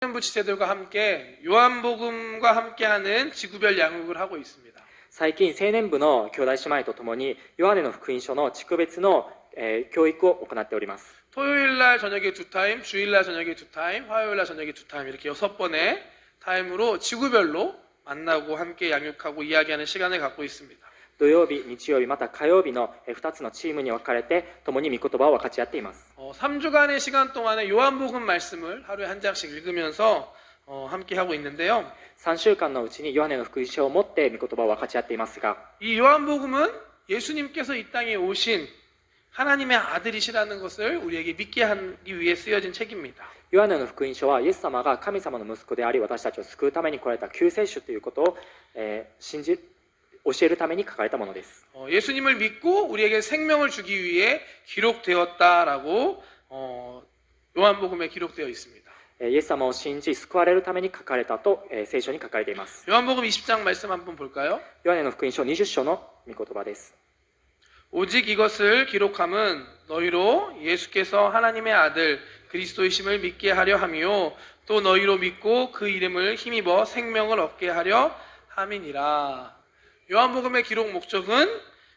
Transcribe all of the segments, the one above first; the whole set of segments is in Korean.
청년부 지체들과 함께 요한복음과 함께하는 지구별 양육을 하고 있습니다. 最近青年部の兄弟姉妹とともにヨハネの福音書の地区別の、教育を行っております。 토요일날 저녁에 2타임, 주일날 저녁에 2타임, 화요일날 저녁에 2타임 이렇게 6번의 타임으로 지구별로 만나고 함께 양육하고 이야기하는 시간을 갖고 있습니다. 土曜日、日曜日、また火曜日の2つのチームに分かれて共に御言葉を分かち合っています。 3주간의 시간 동안에 요한복음 말씀을 하루에 한 장씩 읽으면서 함께 하고 있는데요. 3週間のうちにヨハネの福音書を持って御言葉を分かち合っていますが、 이 요한복음은 예수님께서 이 땅에 오신 하나님의 아들이시라는 것을 우리에게 믿게 하기 위해 쓰여진 책입니다. ヨハネの福音書はイエス様が神様の息子であり私たちを救うために来られた救世主ということを、教えるために書かれたものです。 예수님을 믿고 우리에게 생명을 주기 위해 기록되었다라고 요한복음에 기록되어 있습니다. イエス様を信じ救われるために書かれたと、聖書に書かれています。 요한복음 20장 말씀 한번 볼까요? ヨハネの福音書20章の御言葉です。 오직 이것을 기록함은 너희로 예수께서 하나님의 아들 그리스도이심을 믿게 하려 함이요 또 너희로 믿고 그 이름을 힘입어 생명을 얻게 하려 함이니라. 요한복음의 기록 목적은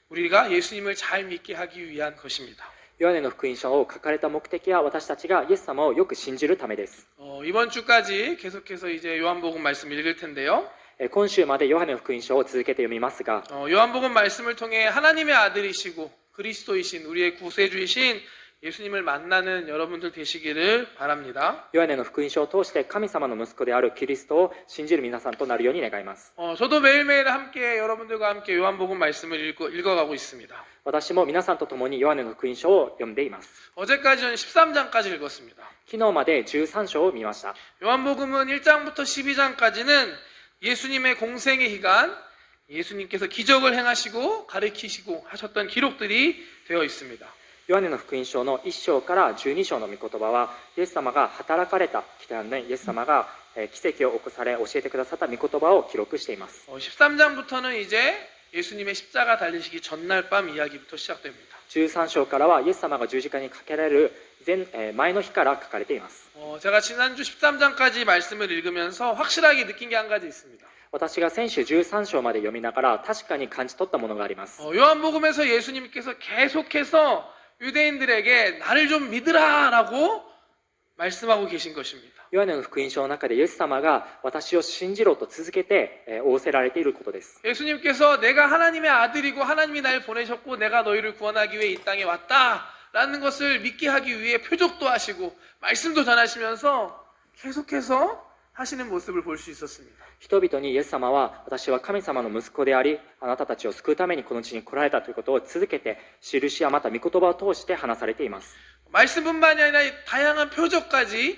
우리가 예수님을 잘 믿게 하기 위한 것입니다. ヨハネの福音書を書かれた目的は私たちがイエス様をよく信じるためです。 이번 주까지 계속해서 이제 요한복음 말씀 읽을 텐데요. 今週までヨハネの福音書を続けて読みますが、 요한복음 말씀을 통해 하나님의 아들이시고 그리스도이신 우리의 구세주이신 예수님을 만나는 여러분들 되시기를 바랍니다. ヨハネの福音書を通して神様の息子であるキリストを信じる皆さんとなるように願います。 저도 매일매일 함께 여러분들과 함께 요한복음 말씀을 읽어가고 있습니다. 私も皆さんと共にヨハネの福音書を読んでいます。 어제까지는 13장까지 읽었습니다. 昨日まで13章を見ました。 요한복음은 1장부터 12장까지는 예수님의 공생의 기간, 예수님께서 기적을 행하시고 가르치시고 하셨던 기록들이 되어 있습니다. ヨハネの福音書の1章から12章の御言葉はイエス様が働かれた期間でイエス様が奇跡を起こされ教えてくださった御言葉を記録しています。 13장부터는 이제 예수님의 십자가 달리시기 전날 밤 이야기부터 시작됩니다. 13章からはイエス様が十字架にかけられる前の日から書かれています。 제가 지난주 13장까지 말씀을 읽으면서 확실하게 느낀 게 한 가지 있습니다. 私が先週13章まで読みながら確かに感じ取ったものがあります。 요한복음에서 예수님께서 계속해서 유대인들에게 나를 좀 믿으라라고 말씀하고 계신 것입니다. ヨハネの福音書の中でイエス様が私を信じろと続けて仰せられていることです。 예수님께서 내가 하나님의 아들이고 하나님이 날 보내셨고 내가 너희를 구원하기 위해 이 땅에 왔다라는 것을 믿게 하기 위해 표적도 하시고 말씀도 전하시면서 계속해서 하시는 모습을 볼 수 있었습니다. 人々にイエス様は私は神様の息子でありあなたたちを救うためにこの地に来られたということを続けて印やまた御言葉を通して話されています。 말씀뿐만이 아니라 다양한 표적까지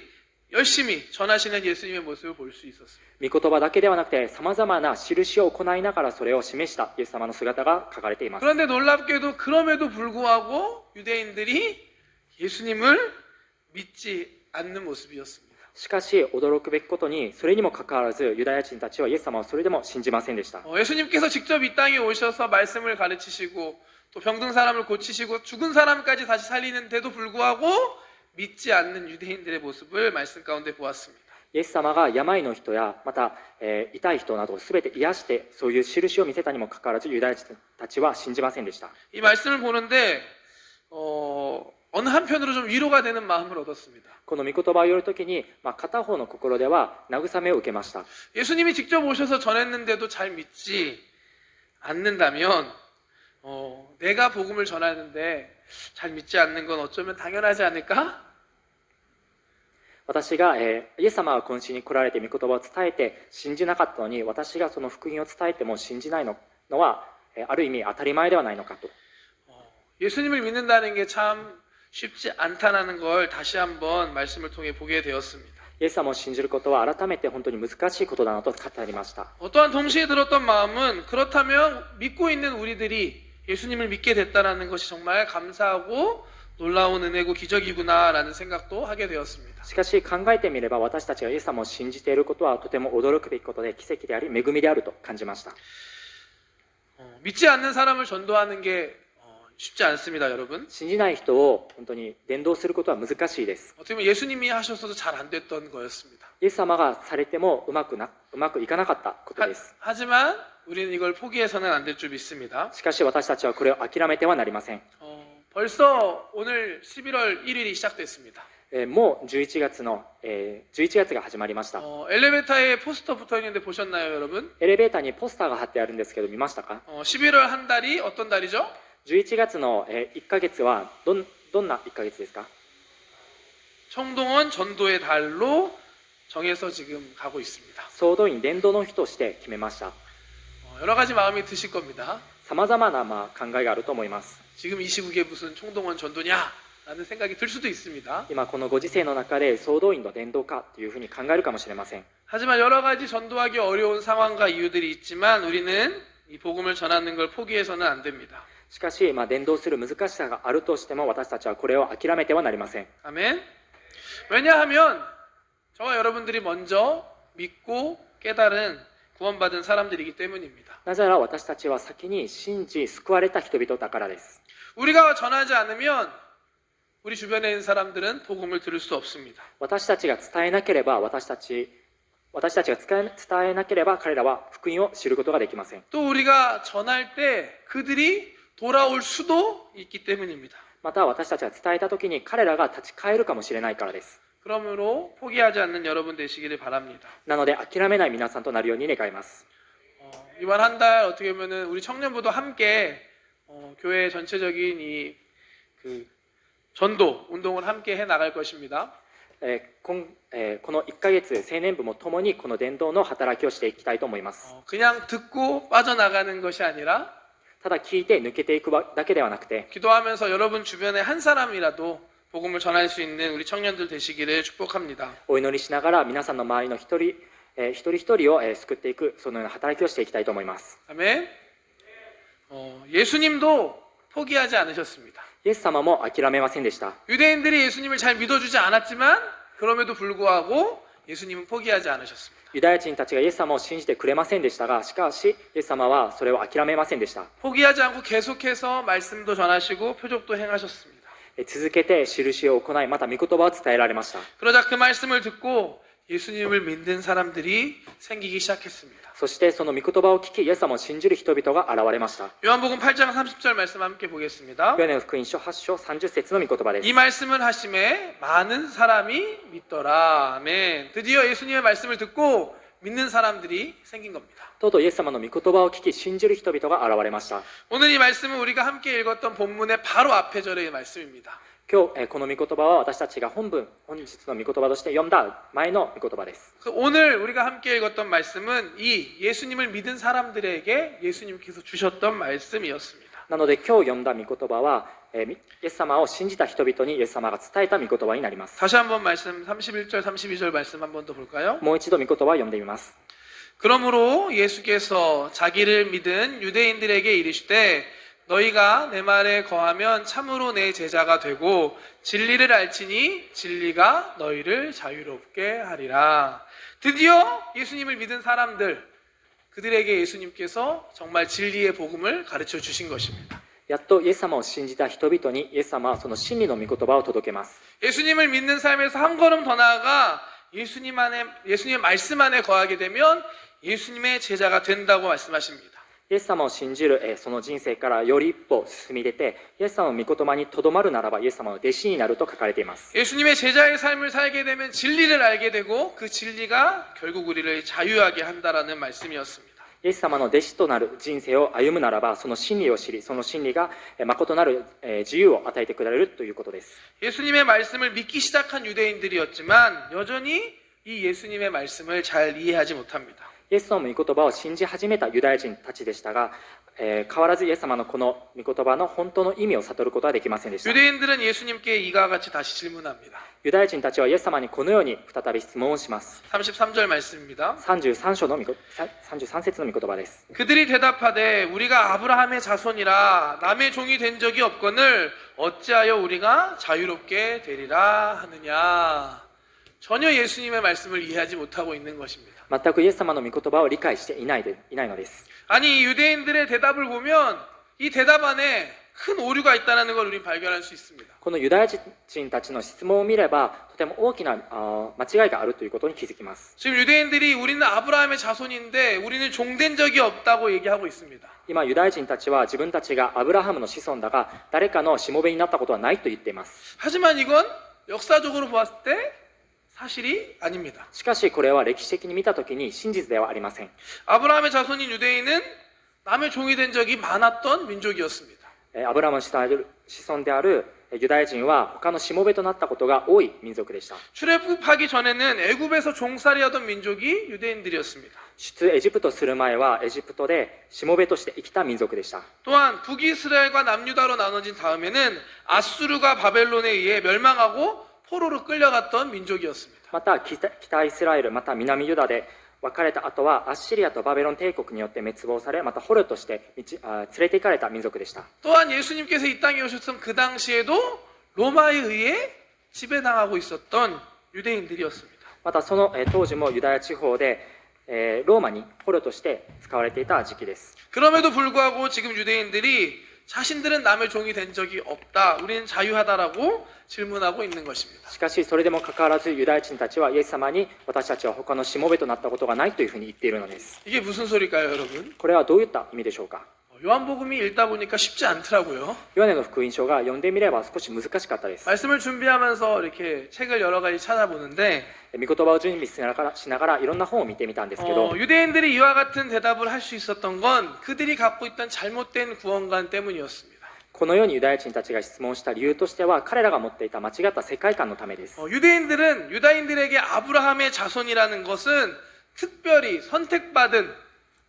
열심히 전하시는 예수님의 모습을 볼 수 있었습니다. 御言葉だけではなくて様々な印を行いながらそれを示したイエス様の姿が書かれています。 그런데 놀랍게도 그럼에도 불구하고 유대인들이 예수님을 믿지 않는 모습이었습니다. しかし驚くべきことにそれにもかかわらずユダヤ人たちはイエス様をそれでも信じませんでした。 예수님께서 직접 이 땅에 오셔서 말씀을 가르치시고 또 병든 사람을 고치시고 죽은 사람까지 다시 살리는데도 불구하고 믿지 않는 유대인들의 모습을 말씀 가운데 보았습니다. イエス様が病の人やまた、痛い人などを全て癒してそういう印を見せたにもかかわらずユダヤ人たちは信じませんでした。 이 말씀을 보는데 어느 한편으로 좀 위로가 되는 마음을 얻었습니다. この御言葉を読むときに、片方の心では慰めを受けました。 예수님이 직접 오셔서 전했는데도 잘 믿지 않는다면 내가 복음을 전하는데 잘 믿지 않는 건 어쩌면 당연하지 않을까? 私が、イエス様がこの地に来られて御言葉を伝えて信じなかったのに私がその福音を伝えても信じないのは、ある意味当たり前ではないのかと。 예수님을 믿는다는 게 참 쉽지 않다는 걸 다시 한번 말씀을 통해 보게 되었습니다. イエス様を信じることは改めて本当に難しいことだなと語りました。 또한 동시에 들었던 마음은 그렇다면 믿고 있는 우리들이 예수님을 믿게 됐다는 것이 정말 감사하고 놀라운 은혜고 기적이구나라는 생각도 하게 되었습니다. しかし考えてみれば私たちがイエス様を信じていることはとても驚くべきことで奇跡であり恵みであると感じました。 믿지 않는 사람을 전도하는 게 쉽지 않습니다, 여러분. 信じない人を本当に伝道することは難しいです。 어떻게 보면 예수님이 하셔서도 잘 안 됐던 거였습니다. イエス様がされてもうまくいかなかったことです。 하지만 우리는 이걸 포기해서는 안 될 줄 믿습니다. しかし私たちはこれを諦めてはなりません。 벌써 오늘 11월 1일이 시작됐습니다. もう11月が始まりました。 엘리베이터에 포스터 붙어 있는데 보셨나요, 여러분? エレベーターにポスターが貼ってあるんですけど見ましたか？ 11월 한 달이 어떤 달이죠? 11月の1ヶ月はどんな1ヶ月ですか？ 청동원 전도의 달로 정해서 지금 가고 있습니다. 総動員伝道の日として決めました。 여러 가지 마음이 드실 겁니다. さまざまな考えがあると思います。 지금 이 시국에 무슨 청동원 전도냐? 라는 생각이 들 수도 있습니다. 今このご時世の中で総動員の伝道かというふうに考えるかもしれません。 하지만 여러 가지 전도하기 어려운 상황과 이유들이 있지만 우리는 이 복음을 전하는 걸 포기해서는 안 됩니다. しかし、伝道する難しさがあるとしても私たちはこれを諦めてはなりません。 아멘. 왜냐하면 저와 여러분들이 먼저 믿고 깨달은 구원받은 사람들이기 때문입니다. なぜなら私たちは先に信じ救われた人々だからです。 우리가 전하지 않으면 우리 주변에 있는 사람들은 복음을 들을 수 없습니다. 私たちが伝えなければ伝えなければ彼らは福音を知ることができません。 또 우리가 전할 때 그들이 돌아올 수도 있기 때문입니다. また私たちが伝えた時に彼らが立ち返るかもしれないからです。 그러므로 포기하지 않는 여러분 되시기를 바랍니다. なので諦めない皆さんとなるように願います。 이번 한 달 어떻게 보면은 우리 청년부도 함께 교회 전체적인 전도 운동을 함께 해 나갈 것입니다. この1ヶ月青年部も共にこの伝道の働きをしていきたいと思います。 그냥 듣고 빠져나가는 것이 아니라 ただ聞いて抜けていくだけではなくて 기도하면서 여러분 주변에 한 사람이라도 복음을 전할 수 있는 우리 청년들 되시기를 축복합니다. お祈りしながら皆さんの周りの一人一人を救っていくそのような働きをしていきたいと思います。 아멘. 예수님도 포기하지 않으셨습니다. イエス様も諦めませんでした。 유대인들이 예수님을 잘 믿어주지 않았지만 그럼에도 불구하고 예수님은 포기하지 않으셨습니다. ユダヤ人たちがイエス様を信じてくれませんでしたが、しかしイエス様はそれを諦めませんでした。 포기하지 않고 계속해서 말씀도 전하시고 표적도 행하셨습니다. 続けて印を行い、また御言葉を伝えられました。 그러자 그 말씀을 듣고 예수님을 믿는 사람들이 생기기 시작했습니다. そしてその御言葉を聞き、イエス様を信じる人々が現れました。 요한복음 8장 30절 말씀 함께 보겠습니다. ヨハネの福音書8章30節の御言葉です。 이 말씀을 하심에 많은 사람이 믿더라. 아멘. 드디어 예수님의 말씀을 듣고 믿는 사람들이 생긴 겁니다. とうとうイエス様の御言葉を聞き、信じる人々が現れました。 오늘 이 말씀은 우리가 함께 읽었던 본문의 바로 앞에 절의 말씀입니다. 今日、この御言葉は私たちが本日の御言葉として読んだ前の御言葉です。 오늘 우리가 함께 읽었던 말씀은 이 예수님을 믿은 사람들에게 예수님께서 주셨던 말씀이었습니다. なので今日読んだ御言葉は、イエス様を信じた人々にイエス様が伝えた御言葉になります。 다시 한번 말씀 31절 32절 말씀 한 번 더 볼까요? もう一度御言葉を読んでみます。 그러므로 예수께서 자기를 믿은 유대인들에게 이르시되 너희가 내 말에 거하면 참으로 내 제자가 되고 진리를 알지니 진리가 너희를 자유롭게 하리라. 드디어 예수님을 믿은 사람들 그들에게 예수님께서 정말 진리의 복음을 가르쳐 주신 것입니다. やっとイエス様を信じた人々にイエス様はその真理の御言葉を届けます。 예수님을 믿는 삶에서 한 걸음 더 나아가 예수님의 말씀 안에 거하게 되면 예수님의 제자가 된다고 말씀하십니다. イエス様を信じるその人生からより一歩進み出て、イエス様の御言葉にとどまるならばイエス様の弟子になると書かれています。 예수님의 제자의 삶을 살게 되면 진리를 알게 되고 그 진리가 결국 우리를 자유하게 한다라는 말씀이었습니다. イエス様の弟子となる人生を歩むならば、その真理を知り、その真理が誠なる自由を与えてくれるということです。 예수님의 말씀을 믿기 시작한 유대인들이었지만 여전히 이 예수님의 말씀을 잘 이해하지 못합니다. イエス様の御言葉を信じ始めたユダヤ人たちでしたが、変わらずイエス様のこの御言葉の本当の意味を悟ることはできませんでした。 유대인들은 예수님께 이와 같이 다시 질문합니다. ユダヤ人たちはイエス様にこのように再び質問をします。 33절 말씀입니다. 33節の御言葉です。 그들이 대답하되 우리가 아브라함의 자손이라 남의 종이 된 적이 없거늘 어찌하여 우리가 자유롭게 되리라 하느냐. 전혀 예수님의 말씀을 이해하지 못하고 있는 것입니다. 全くイエス様の御言葉を理解していないのです。 아니 유대인들의 대답을 보면 이 대답 안에 큰 오류가 있다는 걸 우리는 발견할 수 있습니다. このユダヤ人たちの質問を見ればとても大きな間違いがあるということに気づきます。 지금 유대인들이 우리는 아브라함의 자손인데 우리는 종된 적이 없다고 얘기하고 있습니다. 今ユダヤ人たちは自分たちがアブラハムの子孫だが誰かのしもべになったことはないと言っています。 하지만 이건 역사적으로 보았을 때 사실이 아닙니다. しかしこれは歴史的に見たときに真実ではありません。 아브라함의 자손인 유대인은 남의 종이 된 적이 많았던 민족이었습니다. アブラハムの子孫であるユダヤ人は他のしもべとなったことが多い民族でした。 출애굽하기 전에는 애굽에서 종살이하던 민족이 유대인들이었습니다. 出エジプトする前はエジプトでしもべとして生きた民族でした。 또한 북이스라엘과 남유다로 나눠진 다음에는 아수르가 바벨론에 의해 멸망하고 포로로 끌려갔던 민족이었습니다. また北イスラエルまた南ユダで分かれた後はアッシリアとバベロン帝国によって滅亡されまた捕虜として連れて行かれた民族でした。 또한 예수님께서 이 땅에 오셨던 그 당시에도 로마에 의해 지배당하고 있었던 유대인들이었습니다. またその当時もユダヤ地方でローマに捕虜として使われていた時期です。 그럼에도 불구하고 지금 유대인들이 자신들은 남의 종이 된 적이 없다. 우리는 자유하다라고 질문하고 있는 것입니다. しかしそれでもかかわらずユダヤ人たちはイエス様に私たちは他のしもべとなったことがないというふうに言っているのです。 이게 무슨 소리일까요, 여러분? これはどういった意味でしょうか。 요한복음이 읽다 보니까 쉽지 않더라고요. ヨハネの福音書が読んでみれば少し難しかったです。 말씀을 준비하면서 이렇게 책을 여러 가지 찾아보는데 御言葉を準備しながらいろんな本を見てみたんですけど、 유대인들이 이와 같은 대답을 할 수 있었던 건 그들이 갖고 있던 잘못된 구원관 때문이었습니다. このようにユダヤ人たちが質問した理由としては彼らが持っていた間違った世界観のためです。 유대인들은 유다인들에게 아브라함의 자손이라는 것은 특별히 선택받은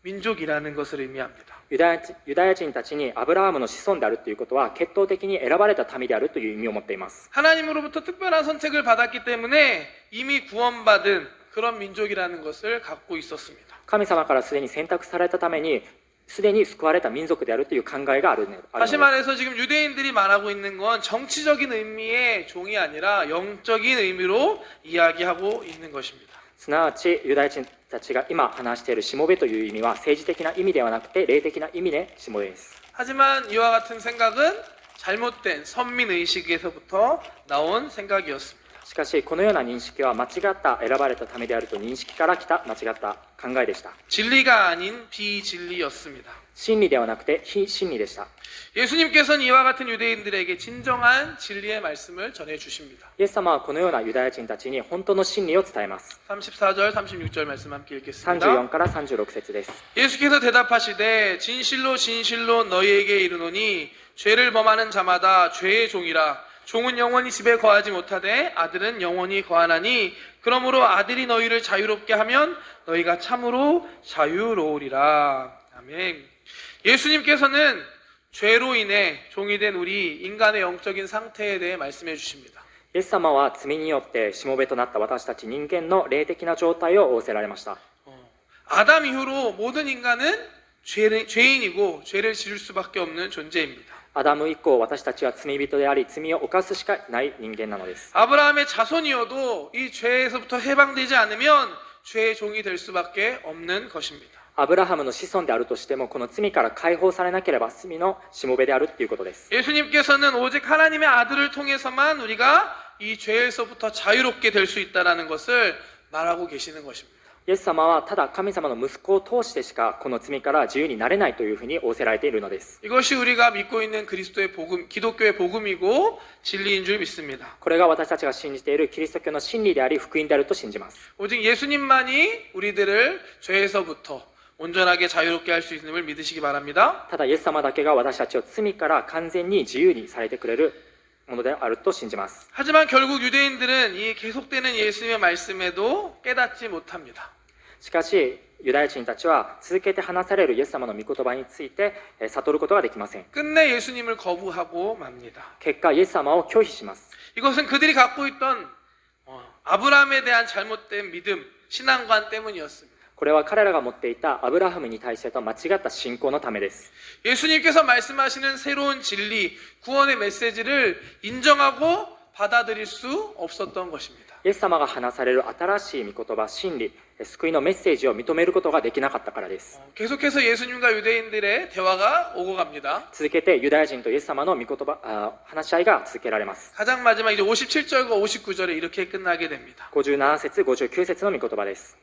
민족이라는 것을 의미합니다. ユダヤ人たちにアブラハムの子孫であるということは血統的に選ばれた民であるという意味を持っています。 하나님으로부터 특별한 선택을 받았기 때문에 이미 구원받은 그런 민족이라는 것을 갖고 있었습니다. 神様からすでに選択されたためにすでに救われた民族であるという考えがあるのです。 다시 말해서 지금 유대인들이 말하고 있는 건 정치적인 의미의 종이 아니라 영적인 의미로 이야기하고 있는 것입니다. すなわちユダヤ人たちが今話しているしもべという意味は政治的な意味ではなくて霊的な意味でしもべです。 하지만 이와 같은 생각은 잘못된 선민의식에서부터 나온 생각이었습니다. しかしこのような認識は間違った選ばれたためであると認識から来た間違った考えでした。 진리가 아닌 비진리였습니다. 真理ではなくて非真理でした。 예수님께서는 이와 같은 유대인들에게 진정한 진리의 말씀을 전해 주십니다. イエス様はこのようなユダヤ人たちに本当の真理を伝えます。 34절, 36절 말씀 함께 읽겠습니다. 34から36節です。 예수께서 대답하시되 진실로 진실로 너희에게 이르노니 죄를 범하는 자마다 죄의 종이라. 종은 영원히 집에 거하지 못하되 아들은 영원히 거하나니 그러므로 아들이 너희를 자유롭게 하면 너희가 참으로 자유로우리라. 아멘. 예수님께서는 죄로 인해 종이 된 우리 인간의 영적인 상태에 대해 말씀해 주십니다. イエス様は罪によってしもべとなった私たち人間の霊的な状態を仰せられました。 아담 이후로 모든 인간은 죄인이고 죄를 지을 수밖에 없는 존재입니다. アダム以降私たちは罪人であり罪を犯すしかない人間なのです。 아브라함의 자손이어도 이 죄에서부터 해방되지 않으면 죄의 종이 될 수밖에 없는 것입니다. アブラハムの子孫であるとしてもこの罪から解放されなければ罪のしもべであるということです。 예수님께서는 오직 하나님의 아들을 통해서만 우리가 이 죄에서부터 자유롭게 될 수 있다는 것을 말하고 계시는 것입니다. イエス様はただ神様の息子を通してしかこの罪から自由になれないというふうに仰せられているのです。 이것이 우리가 믿고 있는 그리스도의 복음, 기독교의 복음이고 진리인 줄 믿습니다. これが私たちが信じているキリスト教の真理であり福音であると信じます。 오직 예수님만이 우리들을 죄에서부터 온전하게 자유롭게 할 수 있음을 믿으시기 바랍니다. ただイエス様だけが私たちを罪から完全に自由にされてくれるものであると信じます。 하지만 결국 유대인들은 이 계속되는 예수님의 말씀에도 깨닫지 못합니다. しかしユダヤ人たちは続けて話されるイエス様の御言葉について悟ることができません。 끝내 예수님을 거부하고 맙니다. 結果イエス様を拒否します。 이것은 그들이 갖고 있던 아브라함에 대한 잘못된 믿음, 신앙관 때문이었습니다. これは彼らが持っていたアブラハムに対してと間違った信仰のためです。 예수님께서 말씀하시는 새로운 진리, 구원의 메시지를 인정하고 받아들일 수 없었던 것입니다. イエス様が話される新しい御言葉、真理、救いのメッセージを認めることができなかったからです。 계속해서 예수님과 유대인들의 대화가 오고 갑니다. 続けてユダヤ人とイエス様の御言葉、話し合いが続けられます。 가장 마지막 이제 57절과 59절에 이렇게 끝나게 됩니다. 57節、59節の御言葉です。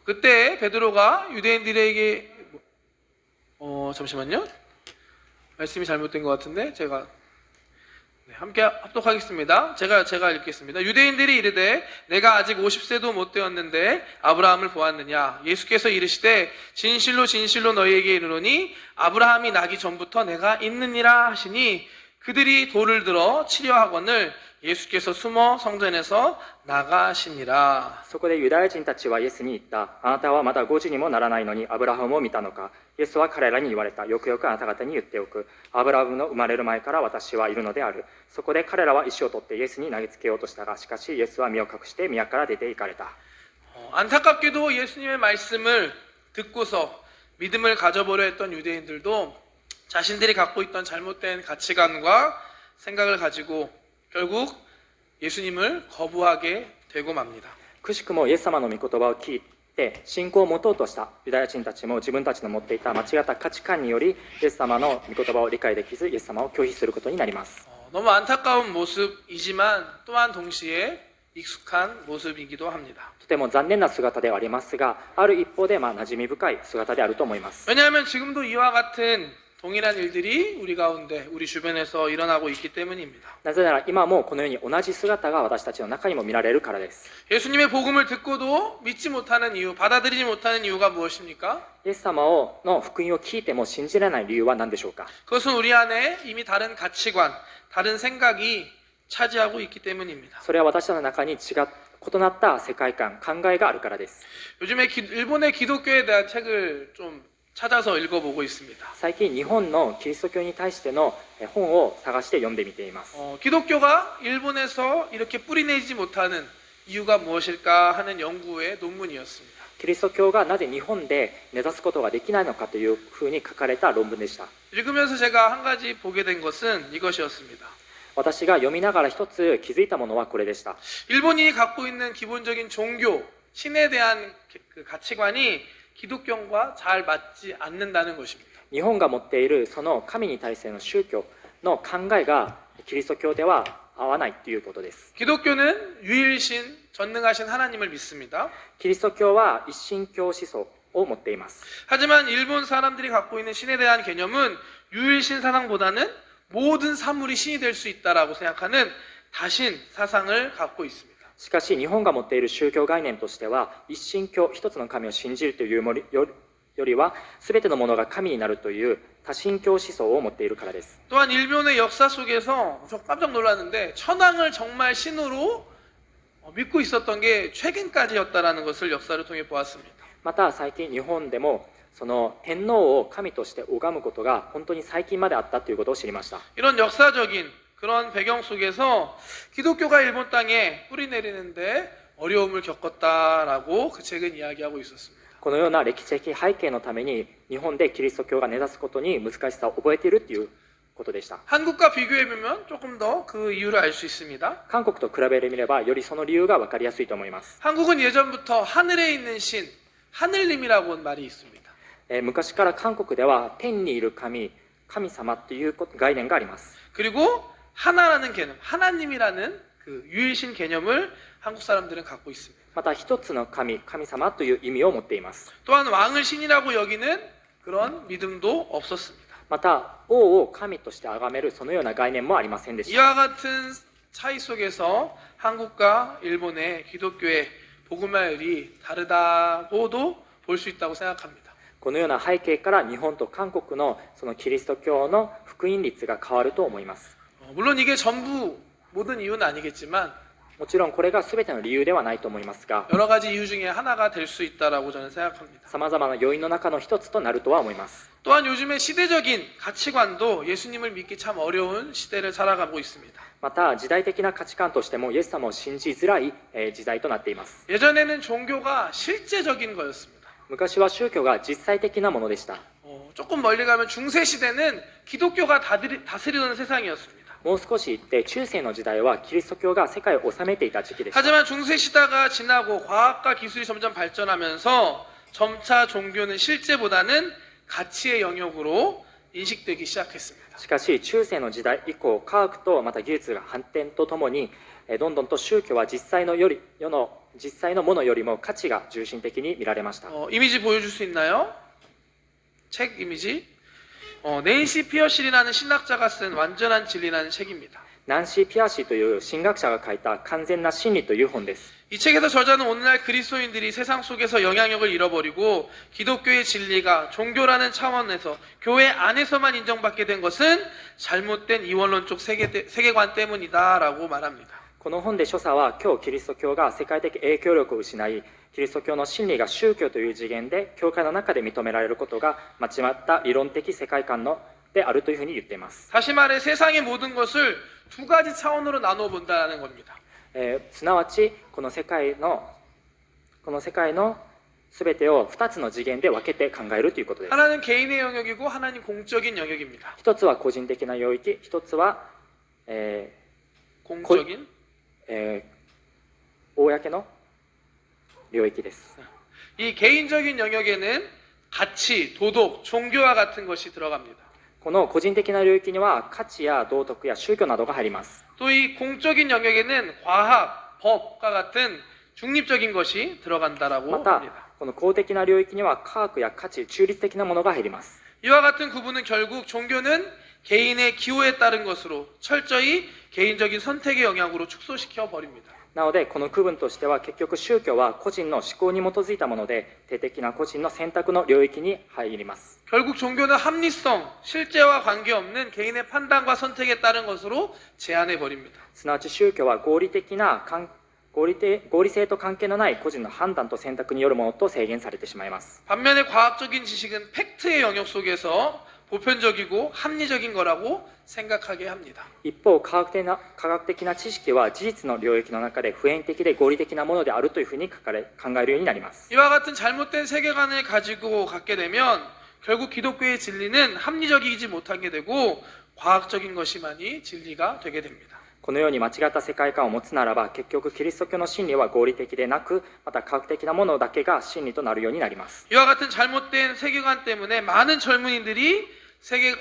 그때 베드로가 유대인들에게 잠시만요. 말씀이 잘못된 것 같은데 제가 함께 합독하겠습니다. 제가 읽겠습니다. 유대인들이 이르되 내가 아직 50세도 못 되었는데 아브라함을 보았느냐? 예수께서 이르시되 진실로 진실로 너희에게 이르노니 아브라함이 나기 전부터 내가 있느니라 하시니 그들이 돌을 들어 치려 하거늘 예수께서 숨어 성전에서 나가시니라. そこでユダヤ人たちはイエスに言った。あなたはまだ5時にもならないのにアブラハムを見たのか。イエスは彼らに言われた。よくよくあなた方に言っておく。アブラハムの生まれる前から私はいるのである。そこで彼らは石を取ってイエスに投げつけようとしたが、しかしイエスは身を隠して宮から出て行かれた。 안타깝게도 예수님의 말씀을 듣고서 믿음을 가져보려 했던 유대인들도 자신들이 갖고 있던 잘못된 가치관과 생각을 가지고 결국 예수님을 거부하게 되고 맙니다. くしくもイエス様の御言葉を聞いて信仰を持とうとしたユダヤ人たちも自分たちの持っていた間違った価値観によりイエス様の御言葉を理解できずイエス様を拒否することになります。 너무 안타까운 모습이지만 또한 동시에 익숙한 모습이기도 합니다. とても残念な姿ではありますが、ある一方で馴染み深い姿であると思います。 왜냐하면 지금도 이와 같은 동일한 일들이 우리 가운데, 우리 주변에서 일어나고 있기 때문입니다. なぜなら今もこのように同じ姿が私たちの中にも見られるからです。 예수님의 복음을 듣고도 믿지 못하는 이유, 받아들이지 못하는 이유가 무엇입니까? イエス様の福音を聞いても信じられない理由は何でしょうか。 그것은 우리 안에 이미 다른 가치관, 다른 생각이 차지하고 있기 때문입니다. それは私たちの中に異なった世界観、考えがあるからです。 요즘에 일본의 기독교에 대한 책을 좀 찾아서 읽어보고 있습니다. 最近日本のキリスト教に対しての本を探して読んでみています。 기독교가 일본에서 이렇게 뿌리내지 못하는 이유가 무엇일까 하는 연구의 논문이었습니다. キリスト教がなぜ日本で根ざすことができないのかというふうに書かれた論文でした。 읽으면서 제가 한 가지 보게 된 것은 이것이었습니다. 私が読みながら一つ気づいたものはこれでした。 일본인이 갖고 있는 기본적인 종교, 신에 대한 그 가치관이 기독교와 잘 맞지 않는다는 것입니다. 日本が持っているその神に対しての宗教の考えがキリスト教では合わないということです。 기독교는 유일신, 전능하신 하나님을 믿습니다. キリスト教は一神教思想を持っています。 하지만 일본 사람들이 갖고 있는 신에 대한 개념은 유일신 사상보다는 모든 사물이 신이 될 수 있다라고 생각하는 다신 사상을 갖고 있습니다. しかし日本が持っている宗教概念としては一神教、一つの神を信じるというよりは全てのものが神になるという多神教思想を持っているからです。 또한 일본의 역사 속에서 저 깜짝 놀랐는데 천황을 정말 신으로 믿고 있었던 게 최근까지였다라는 것을 역사를 통해 보았습니다. また最近日本でもその天皇を神として拝むことが本当に最近まであったということを知りました。 이런 역사적인 그런 배경 속에서 기독교가 일본 땅에 뿌리 내리는데 어려움을 겪었다라고 그 책은 이야기하고 있었습니다. このような歴史的背景のために日本でキリスト教が根ざすことに難しさを覚えているということでした。 한국과 비교해보면 조금 더 그 이유를 알 수 있습니다. 韓国と比べてみればよりその理由が分かりやすいと思います。 한국은 예전부터 하늘에 있는 신, 하늘님이라고 말이 있습니다. 昔から韓国では天にいる神、神様という概念があります。 그리고 하나라는 개념, 하나님이라는 그 유일신 개념을 한국 사람들은 갖고 있습니다. また一つの神、神様という意味を持っています。 또한 왕을 신이라고 여기는 그런 믿음도 없었습니다. また王を神として崇めるそのような概念もありませんでした。 이와 같은 차이 속에서 한국과 일본의 기독교의 복음화율이 다르다고도 볼 수 있다고 생각합니다. このような背景から日本と韓国のそのキリスト教の福音率が変わると思います。 물론 이게 전부 모든 이유는 아니겠지만 もちろんこれが全ての理由ではないと思いますが、 여러 가지 이유 중에 하나가 될 수 있다라고 저는 생각합니다. さまざまな要因の中の一つとなるとは思います。 또한 요즘의 시대적인 가치관도 예수님을 믿기 참 어려운 시대를 살아가고 있습니다. また時代的な価値観としてもイエス様を信じづらい時代となっています。 예전에는 종교가 실제적인 거였습니다. 昔は宗教が実際的なものでした。 조금 멀리 가면 중세 시대는 기독교가 다스리던 세상이었습니다. もう少し言って中世の時代はキリスト教が世界を治めていた時期でした。 하지만 중세 시대가 지나고 과학과 기술이 점점 발전하면서 점차 종교는 실제보다는 가치의 영역으로 인식되기 시작했습니다. しかし中世の時代以降、科学とまた技術が発展とともにどんどんと宗教は実際のものよりも価値が中心的に見られました。 이미지 보여줄 수 있나요? 책 이미지? 낸시 피어실이라는 신학자가 쓴 완전한 진리라는 책입니다. ナンシー・ピアシーという神学者が書いた完全な真理という本です。 이 책에서 저자는 오늘날 그리스도인들이 세상 속에서 영향력을 잃어버리고 기독교의 진리가 종교라는 차원에서 교회 안에서만 인정받게 된 것은 잘못된 이원론적 세계관 때문이다라고 말합니다. この本で所作は今日キリスト教が世界的影響力を失い、キリスト教の真理が宗教という次元で教会の中で認められることが間違った理論的世界観であるというふうに言っています。 다시 말해 세상의 모든 것을 두 가지 차원으로 나눠 본다는 겁니다. すなわちこの世界の全てを2つの次元で分けて考えるということです。 하나는 개인의 영역이고 하나는 공적인 영역입니다. 一つは個人的な領域、一つは、공적인 公の領域です。 이 개인적인 영역에는 가치, 도덕, 종교와 같은 것이 들어갑니다. この個人的な領域には価値や道徳や宗教などが入ります。 또 이 공적인 영역에는 과학, 법과 같은 중립적인 것이 들어간다라고 また 합니다. この公的な領域には科学や価値、中立的なものが入ります。 이와 같은 구분은 결국 종교는 개인의 기호에 따른 것으로 철저히 개인적인 선택의 영향으로 축소시켜 버립니다. なのでこの区分としては結局宗教は個人の思考に基づいたもので定的な個人の選択の領域に入ります。 결국 종교는 합리성, 실제와 관계없는 개인의 판단과 선택에 따른 것으로 제한해 버립니다. すなわち宗教は合理性と関係のない個人の判断と選択によるものと制限されてしまいます。 반면에 과학적인 지식은 팩트의 영역 속에서 보편적이고 합리적인 거라고 생각하게 합니다. 一方科学的な知識は事実の領域の中で普遍的で合理的なものであるというふうに考えるようになります。 이와 같은 잘못된 세계관을 가지고 갖게 되면 결국 기독교의 진리는 합리적이지 못하게 되고 과학적인 것이만이 진리가 되게 됩니다. このように間違った世界観を持つならば結局キリスト教の真理は合理的でなくまた科学的なものだけが真理となるようになります。 이와 같은 잘못된 세계관 때문에 많은 젊은이들이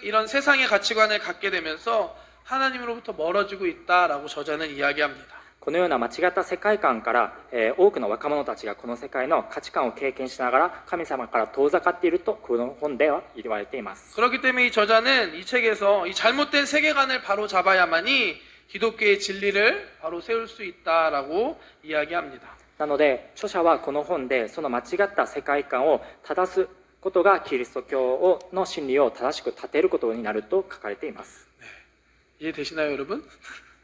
이런 세상의 가치관을 갖게 되면서 하나님으로부터 멀어지고 있다라고 저자는 이야기합니다. このような間違った世界観から、多くの若者たちがこの世界の価値観を経験しながら神様から遠ざかっているとこの本では言われています。 그렇기 때문에 이 저자는 이 책에서 이 잘못된 세계관을 바로 잡아야만이 기독교의 진리를 바로 세울 수 있다라고 이야기합니다. なので著者はこの本でその間違った世界観を正すことがキリスト教の真理を正しく立てることになると書かれています。 이해되시나요, 여러분?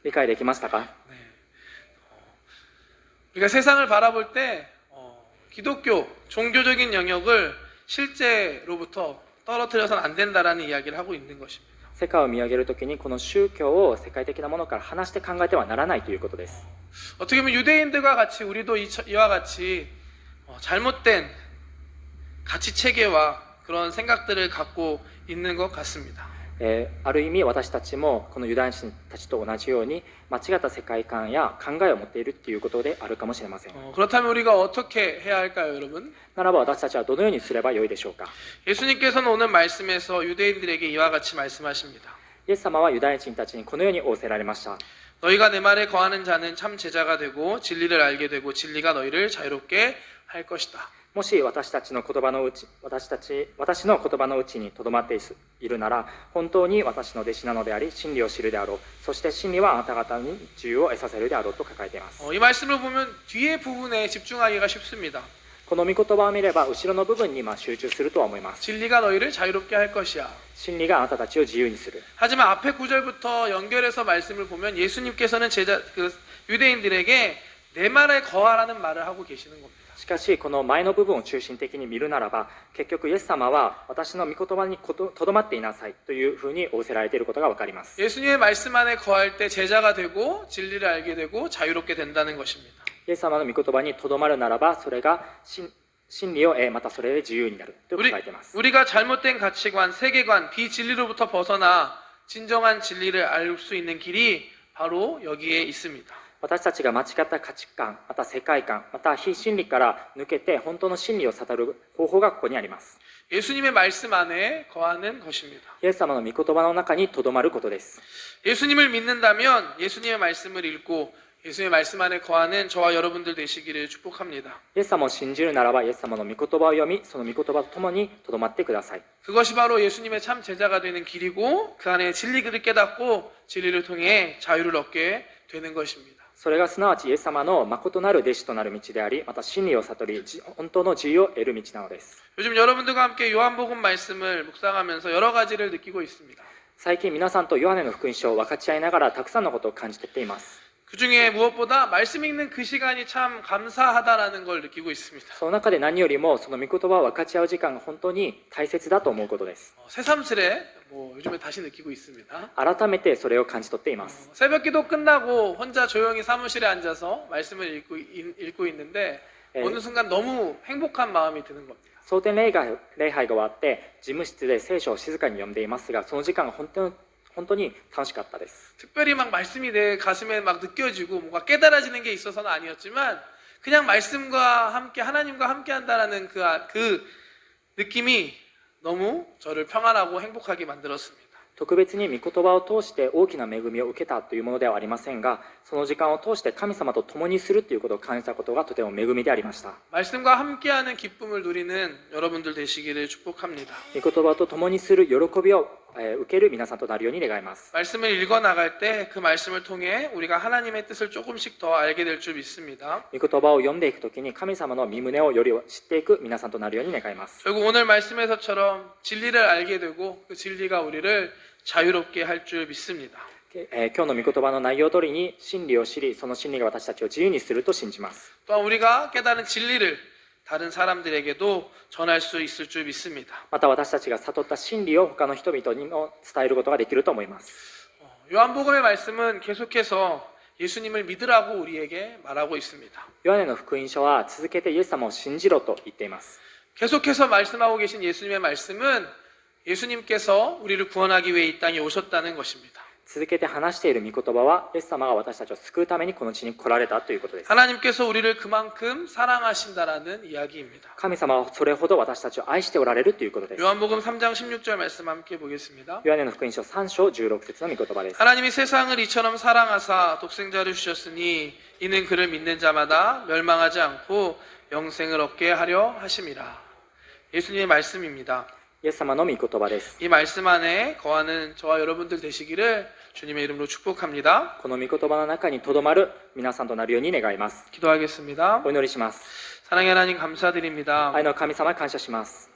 理解できましたか？ 우리가 세상을 바라볼 때 기독교, 종교적인 영역을 실제로부터 떨어뜨려서는 안 된다라는 이야기를 하고 있는 것입니다. 世界を見上げるときにこの宗教を世界的なものから離して考えてはならないということです。 어떻게 보면 유대인들과 같이 우리도 이와 같이 잘못된 가치 체계와 그런 생각들을 갖고 있는 것 같습니다. ある意味私たちもこのユダヤ人たちと同じように間違った世界観や考えを持っているということであるかもしれません。 그렇다면 우리가 어떻게 해야 할까요, 여러분? ならば私たちはどのようにすればよいでしょうか。 예수님께서는 오늘 말씀에서 유대인들에게 이와 같이 말씀하십니다. イエス様はユダヤ人たちにこのように仰せられました。 너희가 내 말에 거하는 자는 참 제자가 되고 진리를 알게 되고 진리가 너희를 자유롭게 할 것이다. もし私の言葉のうちにとどまっているなら本当に私の弟子なのであり真理を知るであろう。そして真理はあなた方に自由を得させるであろうと書かれています。 이 말씀을 보면 뒤에 부분에 집중하기가 쉽습니다. この御言葉を見れば後ろの部分に集中するとは思います。 진리가 너희를 자유롭게 할 것이야. 真理があなたたちを自由にする。 하지만 앞에 9절부터 연결해서 말씀을 보면 예수님께서는 유대인들에게 내 말에 거하라는 말을 하고 계시는 겁니다. しかしこの前の部分を中心的に見るならば結局イエス様は私の御言葉にとどまっていなさいというふうに仰せられていることが分かります。 예수님의 말씀 안에 거할 때 제자가 되고 진리를 알게 되고 자유롭게 된다는 것입니다. イエス様の御言葉にとどまるならばそれが真理を得またそれで自由になると書かれています。 우리가 잘못된 가치관, 세계관, 비진리로부터 벗어나 진정한 진리를 알 수 있는 길이 바로 여기에 있습니다. 私たちが間違った価値観、また世界観、また非真理から抜けて本当の真理を悟る方法がここにあります。 예수님의 말씀 안에 거하는 것입니다. イエス様の御言葉の中にとどまることです。 예수님을 믿는다면 예수님의 말씀을 읽고 예수님의 말씀 안에 거하는 저와 여러분들 되시기를 축복합니다. イエス様を信じるならば、イエス様の御言葉を読み、その御言葉とともにとどまってください。 그것이 바로 예수님의 참 제자가 되는 길이고 그 안에 진리를 깨닫고 진리를 통해 자유를 얻게 되는 것입니다. それがすなわちイエス様の誠なる弟子となる道であり、また真理を悟り、本当の自由を得る道なのです。 요즘 여러분들과 함께 요한복음 말씀을 묵상하면서 여러 가지를 느끼고 있습니다. 最近皆さんとヨハネの福音書を分かち合いながらたくさんのことを感じていっています。 그 중에 무엇보다 말씀 읽는 그 시간이 참 감사하다라는 걸 느끼고 있습니다. その中で何よりもその御言葉を分かち合う時間が本当に大切だと思うことです。 새삼스레 요즘에 다시 느끼고 있습니다. 改めてそれを感じ取っています。 새벽기도 끝나고 혼자 조용히 사무실에 앉아서 말씀을 읽고 있는데 어느 순간 너무 행복한 마음이 드는 겁니다. 蒼天礼拝が終わって事務室で聖書を静かに読んでいますが、その時間が本当に楽しかったです。 특별히 막 말씀이 내 가슴에 막 느껴지고 뭔가 깨달아지는 게 있어서는 아니었지만 그냥 말씀과 함께 하나님과 함께 한다라는 그 느낌이 너무 저를 평안하고 행복하게 만들었습니다. 特別に御言葉を通して大きな恵みを受けたというものではありませんが、その時間を通して神様と共にするということを感じたことがとても恵みでありました。 말씀과 함께하는 기쁨을 누리는 여러분들 되시기를 축복합니다. 御言葉と共にする喜びを受ける皆さんとなるように願います。 말씀을 읽어 나갈 때 그 말씀을 통해 우리가 하나님의 뜻을 조금씩 더 알게 될 줄 믿습니다. 御言葉を読んでいくときに神様の御胸をより知っていく皆さんとなるように願います。 결국 오늘 말씀에서처럼 진리를 알게 되고 그 진리가 우리를 자유롭게 할 줄 믿습니다. 今日の御言葉の内容通りに真理を知り、その真理が私たちを自由にすると信じます。 또한 우리가 깨달은 진리를 다른 사람들에게도 전할 수 있을 줄 믿습니다. また私たちが悟った真理を他の人々にも伝えることができると思います。 요한복음의 말씀은 계속해서 예수님을 믿으라고 우리에게 말하고 있습니다. ヨハネの福音書は続けてイエス様を信じろと言っています。 계속해서 말씀하고 계신 예수님의 말씀은 예수님께서 우리를 구원하기 위해 이 땅에 오셨다는 것입니다. 続けて話している御言葉はイエス様が私たちを救うためにこの地に来られたということです。 하나님께서 우리를 그만큼 사랑하신다라는 이야기입니다. 神様はそれほど私たちを愛しておられるということです。 요한복음 3장 16절 말씀 함께 보겠습니다. ヨハネの福音書3章16節の御言葉です。 하나님이 세상을 이처럼 사랑하사 독생자를 주셨으니 이는 그를 믿는 자마다 멸망하지 않고 영생을 얻게 하려 하심이라. 예수님의 말씀입니다. イエス様の御言葉です。 이 말씀 안에 거하는 저와 여러분들 되시기를 주님의 이름으로 축복합니다. この御言葉の中にとどまる皆さんとなるように願います。 기도하겠습니다. お祈りします。 사랑의 하나님 감사드립니다. 愛の神様感謝します。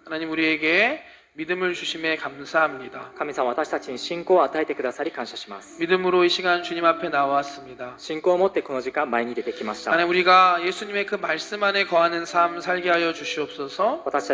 하나님 우리에게 믿음을 주심에 감사합니다. 神様私たちに信仰を与えてくださり感謝します。 믿음으로 이 시간 주님 앞에 나왔습니다. 信仰を持ってこの時間前に出てきました。 하나님 우리가 예수님의 그 말씀 안에 거하는 삶 살게 하여 주시옵소서. 私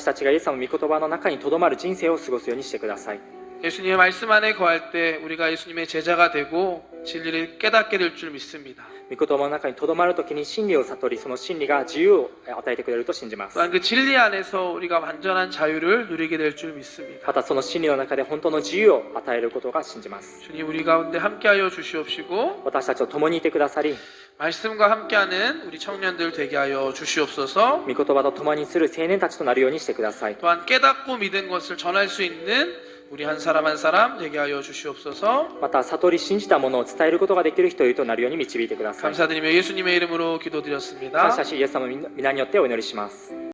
たちがイエス様の御言葉の中にとどまる人生を過ごすようにしてください。 예수님의 말씀 안에 거할 때 우리가 예수님의 제자가 되고 진리를 깨닫게 될 줄 믿습니다. 御言葉の中にとどまるときに真理を悟り、その真理が自由を与えてくれると信じます。 또한 그 진리 안에서 우리가 완전한 자유를 누리게 될 줄 믿습니다. またその真理の中で本当の自由を与えることが信じます。 주님 우리 가운데 함께하여 주시옵시고 私たちと共にいてくださり、 말씀과 함께하는 우리 청년들 되게 하여 주시옵소서. 御言葉と共にする青年たちとなるようにしてください。 또한 깨닫고 믿은 것을 전할 수 있는 우리 한 사람 한 사람 되게 하여 주시옵소서. また悟り信じたものを伝えることができる人々となるように導いてください。 감사드리며 예수님의 이름으로 感 기도드렸습니다. 謝しイエス様の皆によってお祈りします。